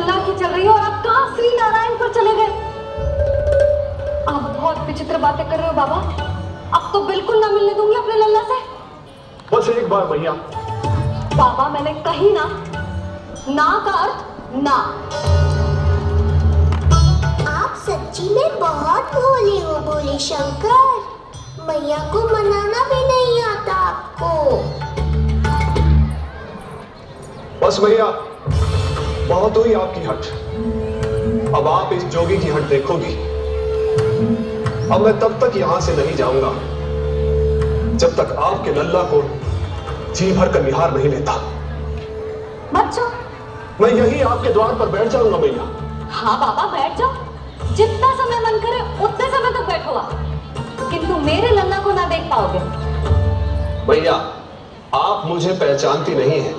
लल्ला की चल रही है और आप कहाँ श्री नारायण पर चले गए? आप बहुत विचित्र बातें कर रहे हो बाबा। अब तो बिल्कुल ना मिलने दूंगी अपने लल्ला से। बस एक बार भैया। बाबा मैंने कही ना, ना का अर्थ ना। आप सच्ची में बहुत भोले हो भोले शंकर। मैया को मनाना भी नहीं आता आपको। बस भैया, बहुत हुई आपकी हट। अब आप इस जोगी की हट देखोगी। अब मैं तब तक यहां से नहीं जाऊंगा जब तक आपके लल्ला को जी भर कर निहार नहीं लेता। बच्चों, मैं यही आपके द्वार पर बैठ जाऊंगा भैया। हाँ बाबा बैठ जाओ, जितना समय मन करे उतने समय तक बैठो आप, किंतु मेरे लल्ला को ना देख पाओगे। भैया, आप मुझे पहचानती नहीं हैं।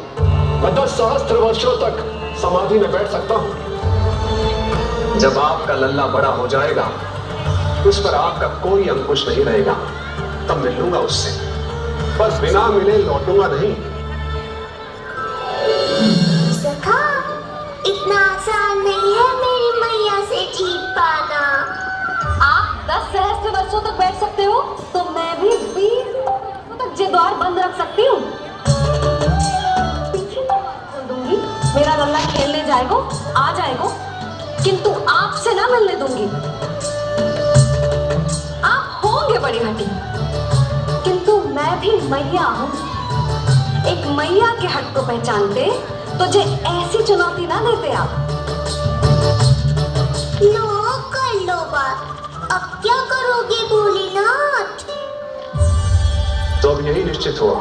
मैं 10 सहस्त्र वर्षों तक समाधि में बैठ सकता हूं। जब आपका लल्ला बड़ा हो जाएगा, उस पर आपका कोई अंकुश नहीं रहेगा, तब मिल लूंगा उससे। पर बिना मिले लौटूंगा नहीं। सखा, इतना आसान नहीं है मेरी मैया से जीत पाना। आप 10 सहस्त्र वर्षों तक बैठ सकते हो, तो मैं भी 20 वर्षों तक ये द्वार बंद रख सकती हूँ। पीछे खोल दूंगी, मेरा लल्ला खेलने जाएगा, आ जाएगा, किंतु आपसे ना मिलने दूंगी। आप होंगे बड़ी हटी, किंतु मैं भी मैया हूँ। एक मैया के हट को पहचानते तो जे ऐसी चुनौती ना देते आप। लो कर लो बात। अब क्या करोगे भोलेनाथ? तो अब यही निश्चित हुआ,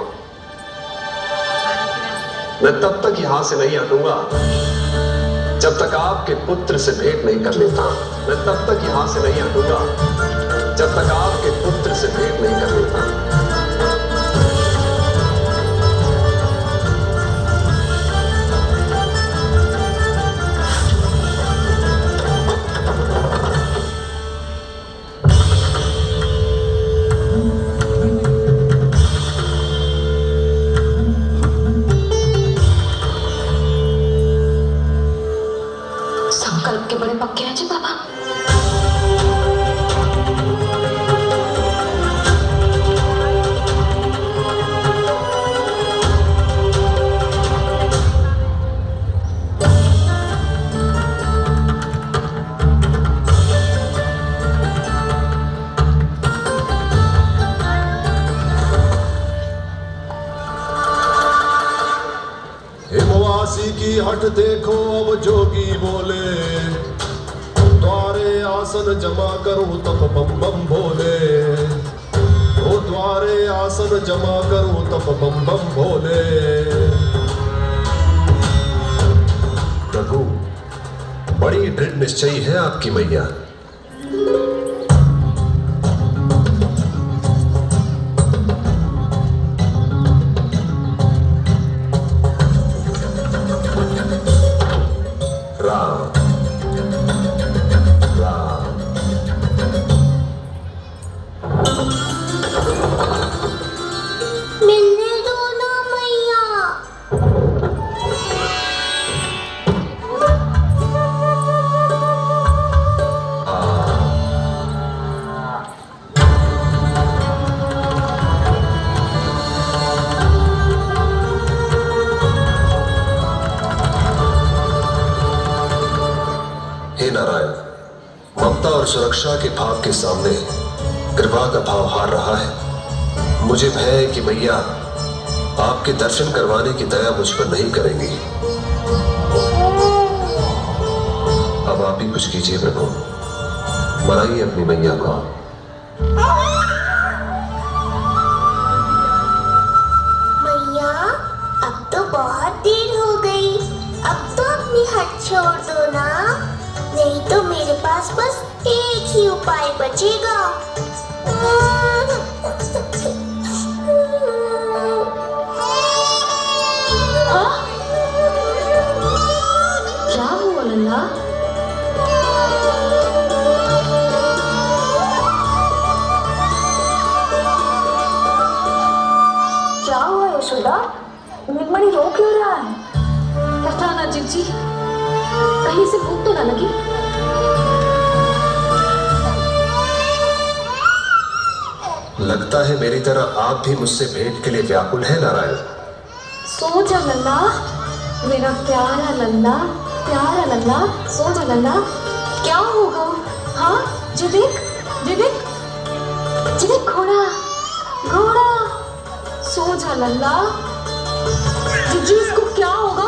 मैं तब तक यहां से नहीं हटूंगा जब तक आपके पुत्र से भेंट नहीं कर लेता। मैं तब तक यहां से नहीं हटूंगा जब तक आपके पुत्र से भेंट नहीं कर लेता। संकल्प के बड़े पक्के हैं जी बाबा। हिमवासी की हट देखो अब जोगी बोले, द्वारे आसन जमा करूं तब बम बम भोले। ओ द्वारे आसन जमा करूं तब बम बम भोले। प्रभु, बड़ी दृढ़ निश्चयी है आपकी मैया। मिलने दो ना मैया। हे नारायण, ममता और सुरक्षा के भाव के सामने कृपा का भाव हार रहा है। मुझे भय है कि मैया आपके दर्शन करवाने की दया मुझ पर नहीं करेंगी। अब आप ही कुछ कीजिए प्रभु, मनाइए अपनी मैया को। मैया, अब तो बहुत देर हो गई। अब तो अपनी हट छोड़ दो ना, नहीं तो मेरे पास बस एक ही उपाय बचेगा। क्या हुआ लल्ला? क्या हुआ यशोदा? नीलमणि रो क्यों रहा है? पता ना जीजी, कहीं से भूख तो ना लगी? लगता है मेरी तरह आप भी मुझसे भेंट के लिए व्याकुल हैं नारायण। सो जा लल्ला, मेरा प्यारा लल्ला, प्यारा लल्ला, सो जा लल्ला। क्या होगा? हाँ, जी देख, जी देख, जी देख, घोड़ा, घोड़ा। सो जा लल्ला। जिज्जी, इसको क्या होगा?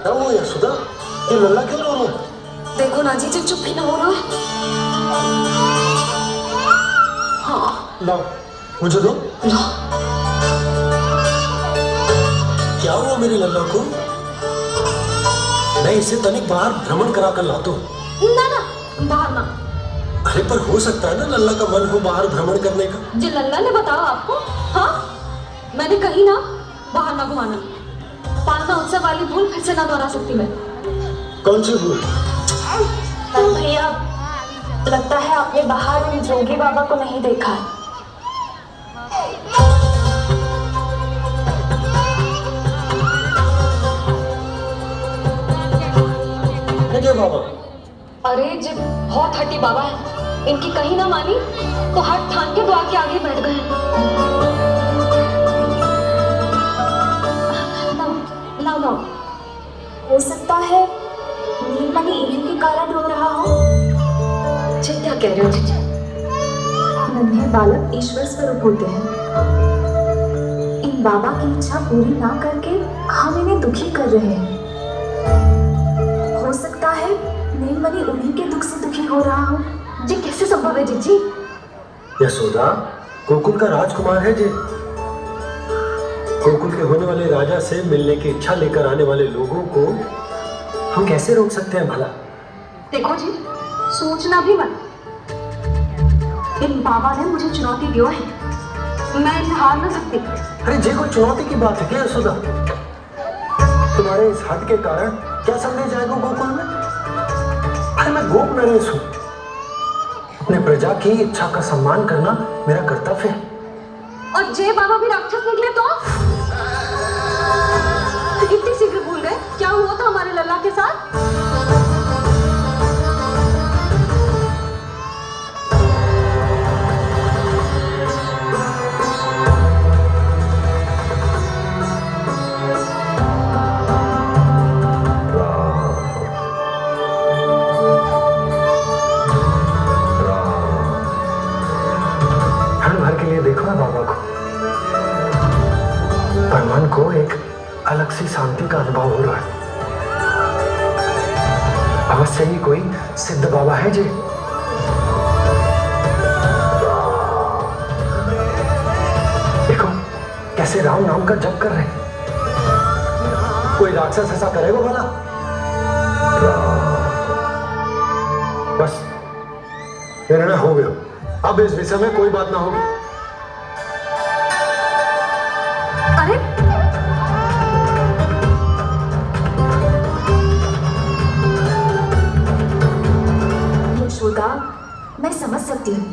क्या हुआ यशोदा? ये लल्ला क्यों रो रहा है? देखो ना जीजी, चुप ही ना हो रहा है। हाँ, लाओ, मुझे दो। लो। क्या हुआ मेरे लल्ला को? मैं इसे तनिक बाहर भ्रमण करा कर लाता हूँ। ना ना, बाहर ना। अरे पर हो सकता है ना लल्ला का मन हो बाहर भ्रमण करने का। जी लल्ला ने बताया आपको? हाँ, मैंने कही ना बाहर ना घुमाना। पालना उत्सव वाली भूल फिर से ना दोहरा सकती मैं। कौन सी भूल? भैया, लगता है आपने बाहर उन जोगी बाबा को नहीं देखा है। क्या बाबा? अरे जी बहुत हट्टी बाबा है, इनकी कहीं ना मानी तो हट ठान के द्वार के आगे बैठ गए। ना हो सकता है नीलमणि इन्हीं के कारण रो रहा हो। क्या कह रहे हो जीजी? नन्हे बालक ईश्वर स्वरूप होते हैं। इन बाबा की इच्छा पूरी ना करके हम इन्हें दुखी कर रहे हैं। हो सकता है नीलमणि उन्हीं के दुख से दुखी हो रहा हो। जी कैसे संभव है जीजी? यशोदा, गोकुल का राजकुमार है जी। गोकुल के होने वाले राजा से मिलने की इच्छा लेकर आने वाले लोगों को हम कैसे रोक सकते हैं भला? देखो जी, सोचना भी मत। इन बाबा ने मुझे चुनौती दी है, मैं इन्हें हार ना सकती। अरे जे कोई चुनौती की बात है क्या यशोदा? तुम्हारे इस हट के कारण क्या संदेश जाएगा गोकुल में? अरे मैं गोप नरेश हूँ। अपने प्रजा की इच्छा का सम्मान करना मेरा कर्तव्य है। और जय बाबा भी राक्षस निकले तो? इतनी शीघ्र भूल गए क्या हुआ था हमारे लल्ला के साथ? देखो ना बाबा को, पर मन को एक अलग सी शांति का अनुभव हो रहा है। अवश्य ही कोई सिद्ध बाबा है जी। देखो कैसे राम नाम का जप कर रहे हैं। कोई राक्षस ऐसा करेगा भला? बस निर्णय हो गया, अब इस विषय में कोई बात ना होगी। यशोदा, मैं समझ सकती हूँ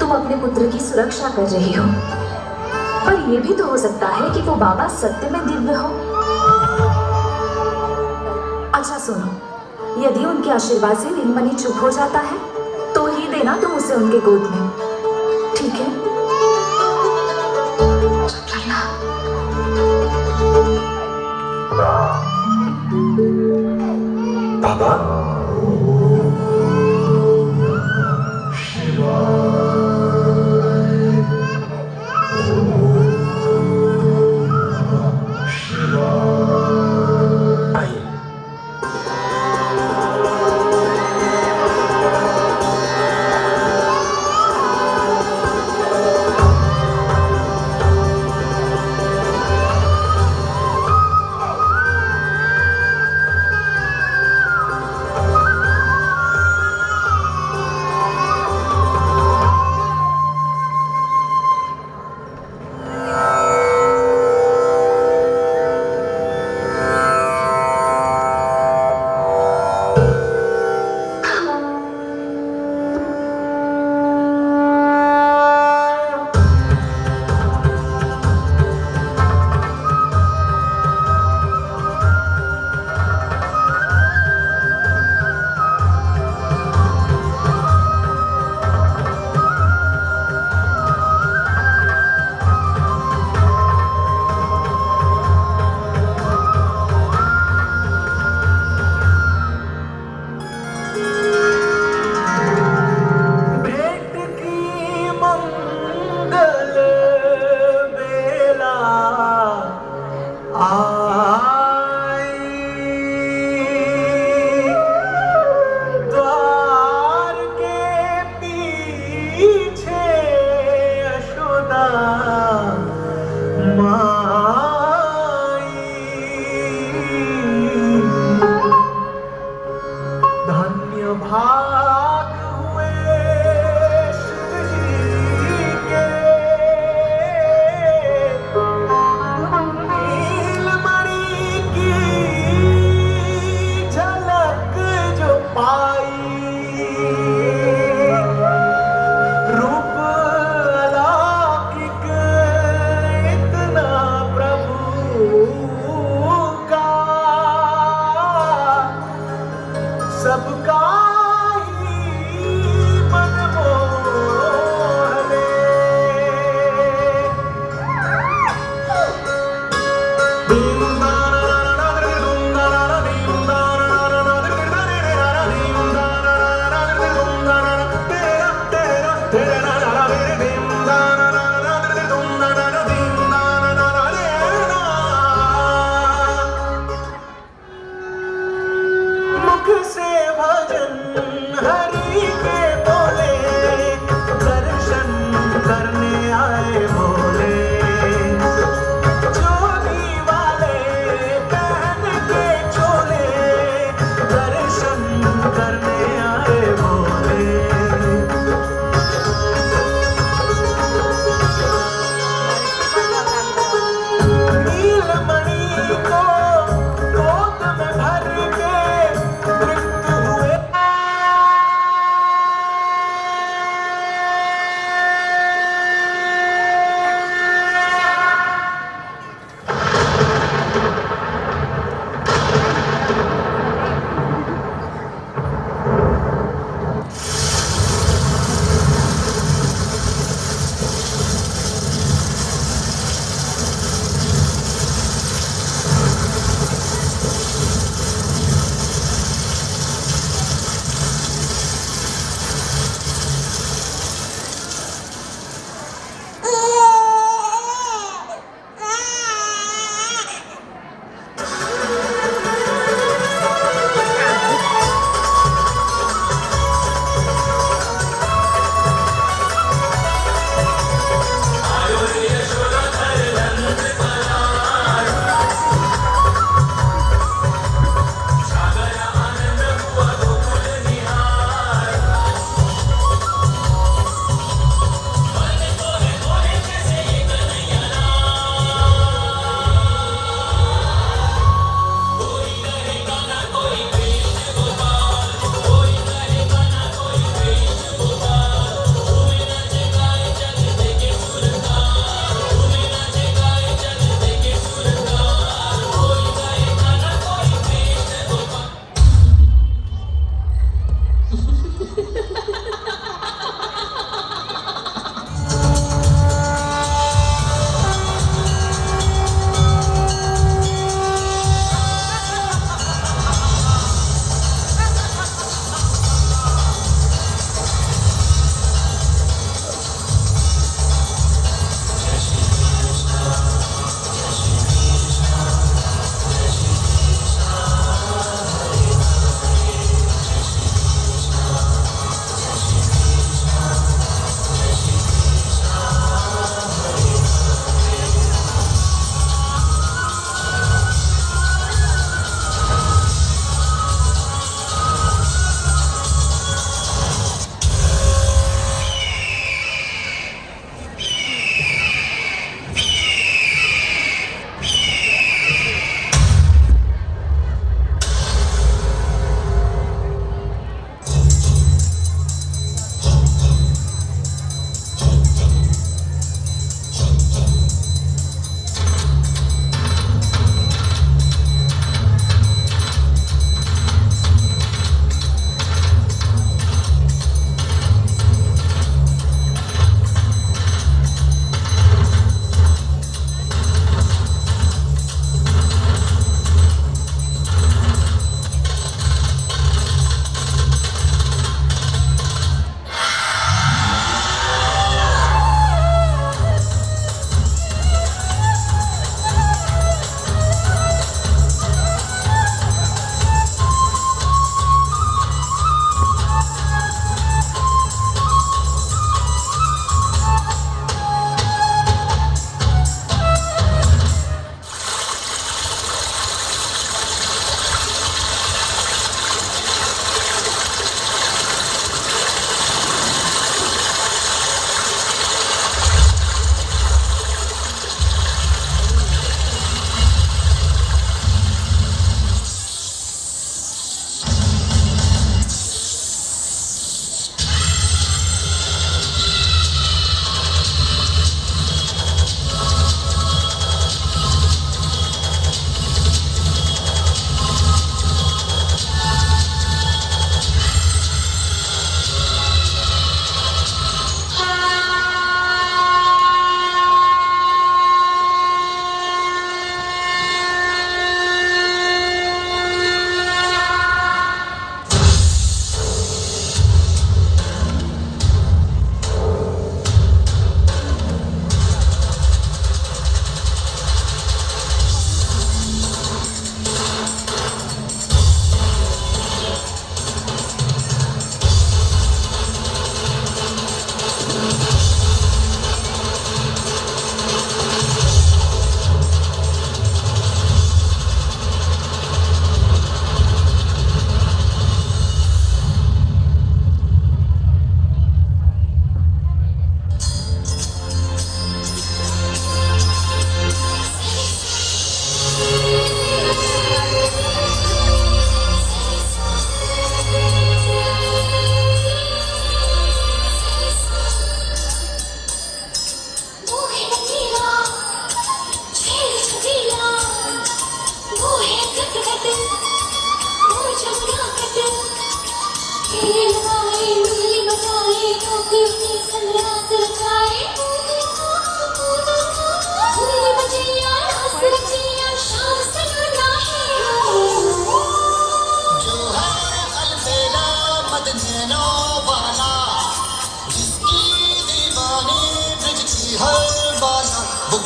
तुम अपने पुत्र की सुरक्षा कर रही हो, पर यह भी तो हो सकता है कि वो बाबा सत्य में दिव्य हो। अच्छा सुनो, यदि उनके आशीर्वाद से नीलमणि चुप हो जाता है तो ही देना तुम उसे उनके गोद में, ठीक है? बाबा,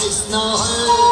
कृष्ण हरे